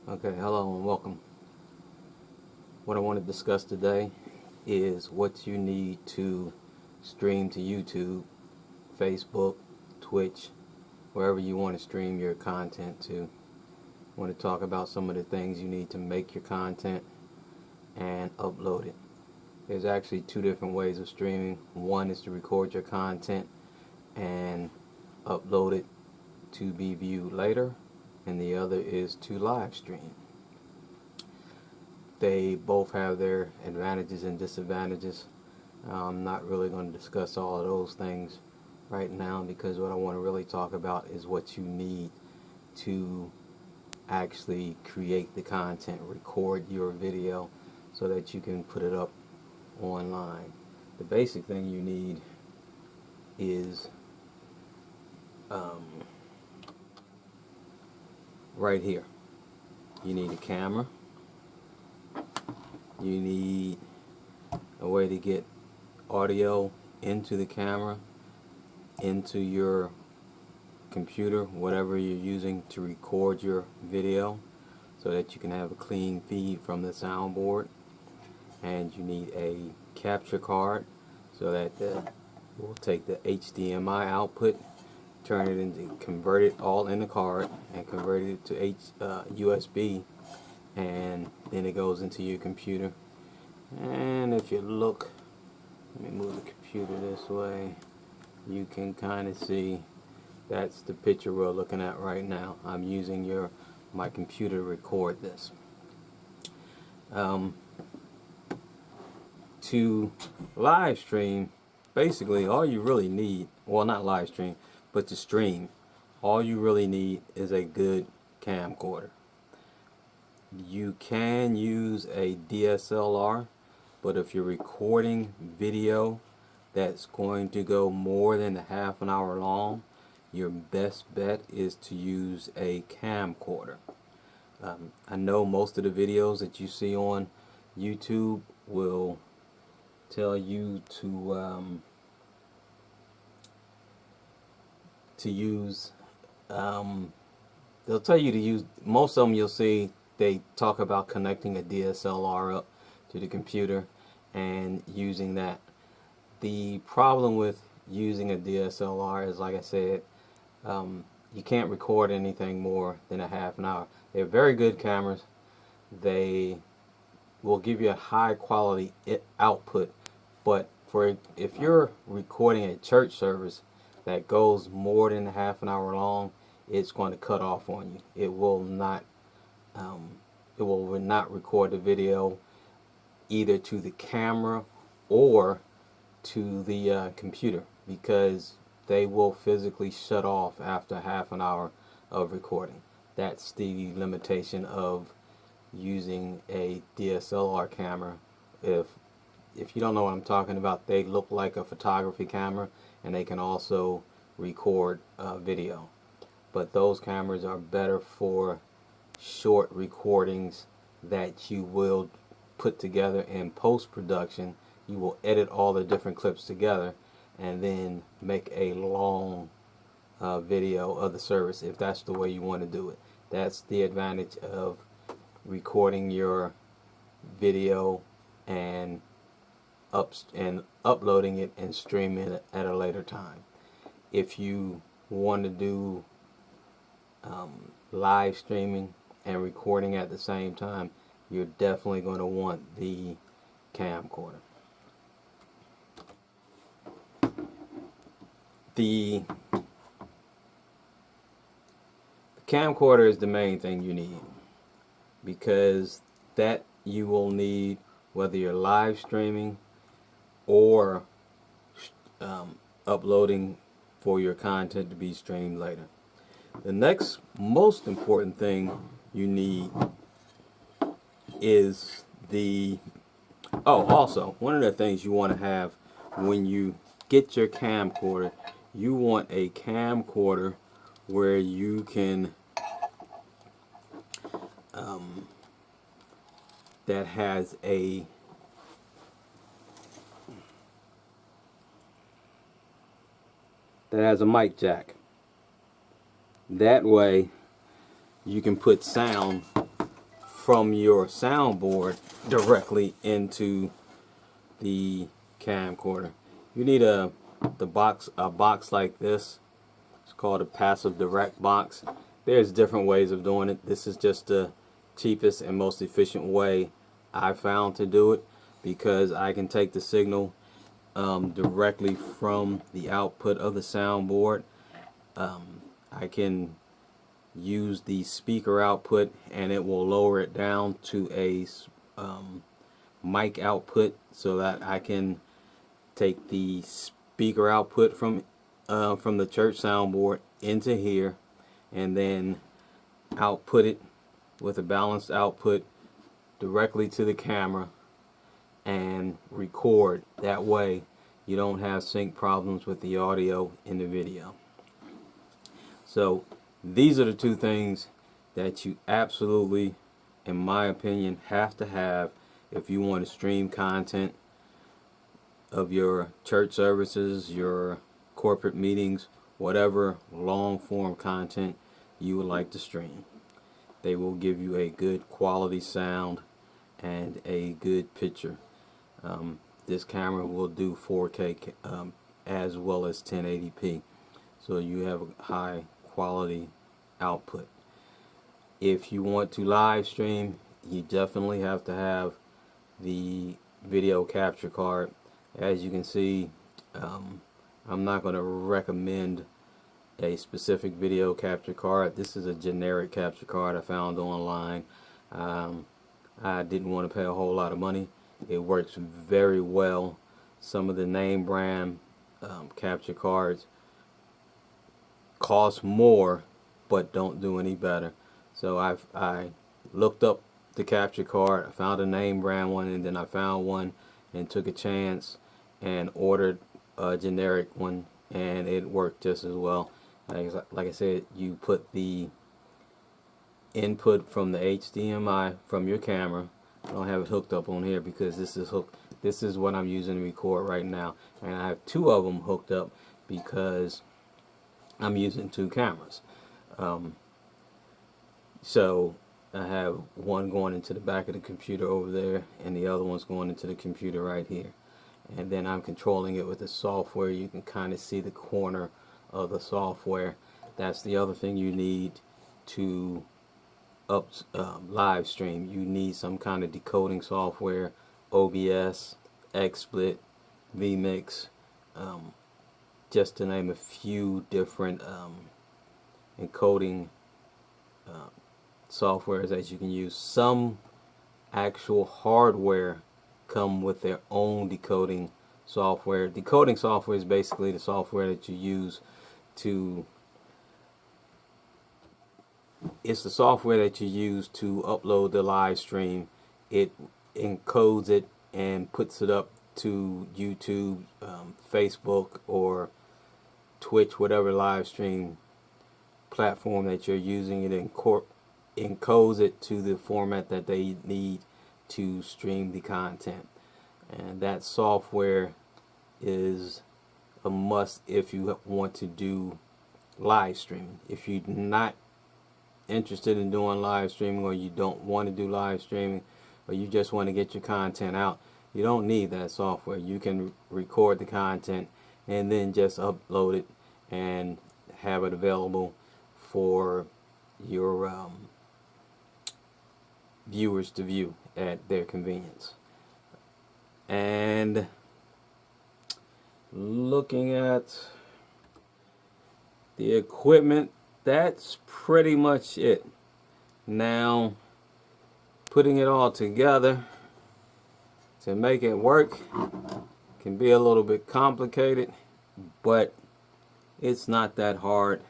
Okay, hello and welcome. What I want to discuss today is what you need to stream to YouTube, Facebook, Twitch, wherever you want to stream your content to. I want to talk about some of the things you need to make your content and upload it. There's actually two different ways of streaming. One is to record your content and upload it to be viewed later, and the other is to live stream. They both have their advantages and disadvantages. I'm not really going to discuss all of those things right now, because what I want to really talk about is what you need to actually create the content, record your video so that you can put it up online. The basic thing you need is right here. You need a camera. You need a way to get audio into the camera, into your computer, whatever you're using to record your video, so that you can have a clean feed from the soundboard. And you need a capture card so that we'll take the HDMI output, turn it into, convert it all in the card and convert it to USB, and then it goes into your computer. And if you look, let me move the computer this way, you can kind of see that's the picture we're looking at right now. I'm using my computer to record this. To live stream, basically all you really need, well, not live stream, but to stream, all you really need is a good camcorder. You can use a DSLR, but if you're recording video that's going to go more than a half an hour long, your best bet is to use a camcorder. I know most of the videos that you see on YouTube will tell you to use, they'll tell you to use, most of them you'll see they talk about connecting a DSLR up to the computer and using that. The problem with using a DSLR is, like I said, you can't record anything more than a half an hour. They're very good cameras. They will give you a high quality output, but if you're recording a church service that goes more than a half an hour long, it's going to cut off on you. It will not record the video either to the camera or to the computer, because they will physically shut off after half an hour of recording. That's the limitation of using a DSLR camera. If you don't know what I'm talking about, they look like a photography camera, and they can also record video. But those cameras are better for short recordings that you will put together in post-production. You will edit all the different clips together and then make a long video of the service, if that's the way you want to do it. That's the advantage of recording your video and uploading it and streaming it at a later time. If you want to do live streaming and recording at the same time, you're definitely going to want the camcorder. The camcorder is the main thing you need, because that you will need whether you're live streaming or uploading for your content to be streamed later. The next most important thing you need is also one of the things you want to have when you get your camcorder, you want a camcorder where you can that has a mic jack. That way you can put sound from your soundboard directly into the camcorder. You need a box like this. It's called a passive direct box. There's different ways of doing it. This is just the cheapest and most efficient way I found to do it, because I can take the signal directly from the output of the soundboard. I can use the speaker output and it will lower it down to a mic output, so that I can take the speaker output from the church soundboard into here and then output it with a balanced output directly to the camera and record. That way you don't have sync problems with the audio in the video. So these are the two things that you absolutely, in my opinion, have to have if you want to stream content of your church services, your corporate meetings, whatever long form content you would like to stream. They will give you a good quality sound and a good picture. This camera will do 4K as well as 1080p, so you have a high quality output. If you want to live stream, you definitely have to have the video capture card. As you can see, I'm not going to recommend a specific video capture card. This is a generic capture card I found online. I didn't want to pay a whole lot of money. It works very well. Some of the name brand capture cards cost more but don't do any better. So I looked up the capture card, I found a name brand one, and then I found one and took a chance and ordered a generic one, and it worked just as well. Like I said, you put the input from the HDMI from your camera. I don't have it hooked up on here because this is what I'm using to record right now, and I have two of them hooked up because I'm using two cameras. So I have one going into the back of the computer over there, and the other one's going into the computer right here. And then I'm controlling it with the software. You can kind of see the corner of the software. That's the other thing you need to live stream. You need some kind of decoding software, OBS, XSplit, vMix, just to name a few different encoding softwares that you can use. Some actual hardware come with their own decoding software. Decoding software is basically the software that you use to upload the live stream. It encodes it and puts it up to YouTube, Facebook, or Twitch, whatever live stream platform that you're using. It encodes it to the format that they need to stream the content, and that software is a must if you want to do live streaming. If you're not interested in doing live streaming, or you don't want to do live streaming, or you just want to get your content out, you don't need that software. You can record the content and then just upload it and have it available for your viewers to view at their convenience. And looking at the equipment, that's pretty much it. Now, putting it all together to make it work can be a little bit complicated, but it's not that hard.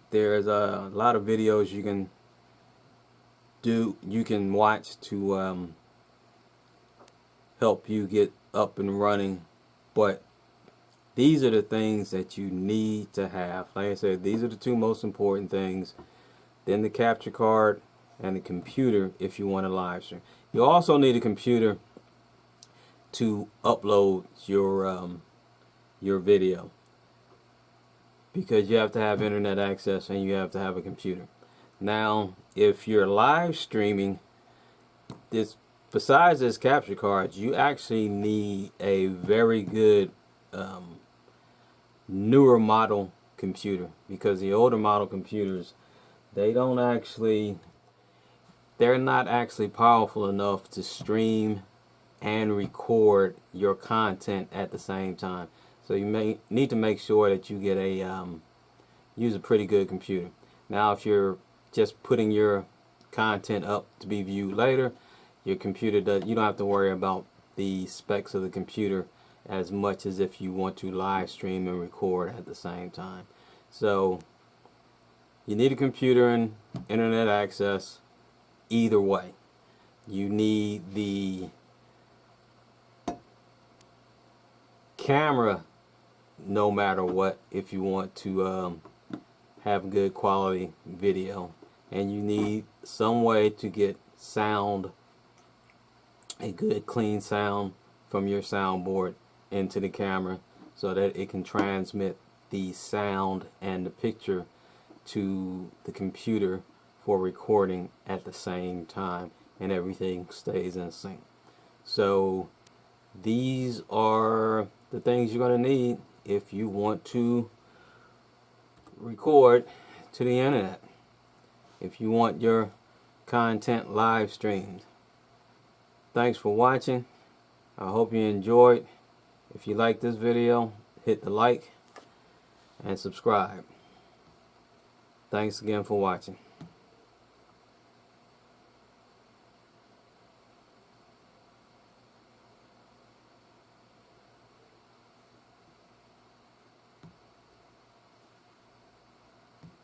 There's a lot of videos you can watch to help you get up and running, but these are the things that you need to have. Like I said, these are the two most important things. Then the capture card and the computer if you want to live stream. You also need a computer to upload your video, because you have to have internet access and you have to have a computer. Now, if you're live streaming, this besides this capture card, you actually need a very good newer model computer, because the older model computers, they're not actually powerful enough to stream and record your content at the same time. So you may need to make sure that you get use a pretty good computer. Now, if you're just putting your content up to be viewed later, your computer you don't have to worry about the specs of the computer as much as if you want to live stream and record at the same time. So you need a computer and internet access. Either way, you need the camera no matter what if you want to have good quality video, and you need some way to get sound, a good clean sound from your soundboard into the camera so that it can transmit the sound and the picture to the computer for recording at the same time, and everything stays in sync. So these are the things you're going to need if you want to record to the internet, if you want your content live streamed. Thanks for watching. I hope you enjoyed. If you like this video, hit the like and subscribe. Thanks again for watching.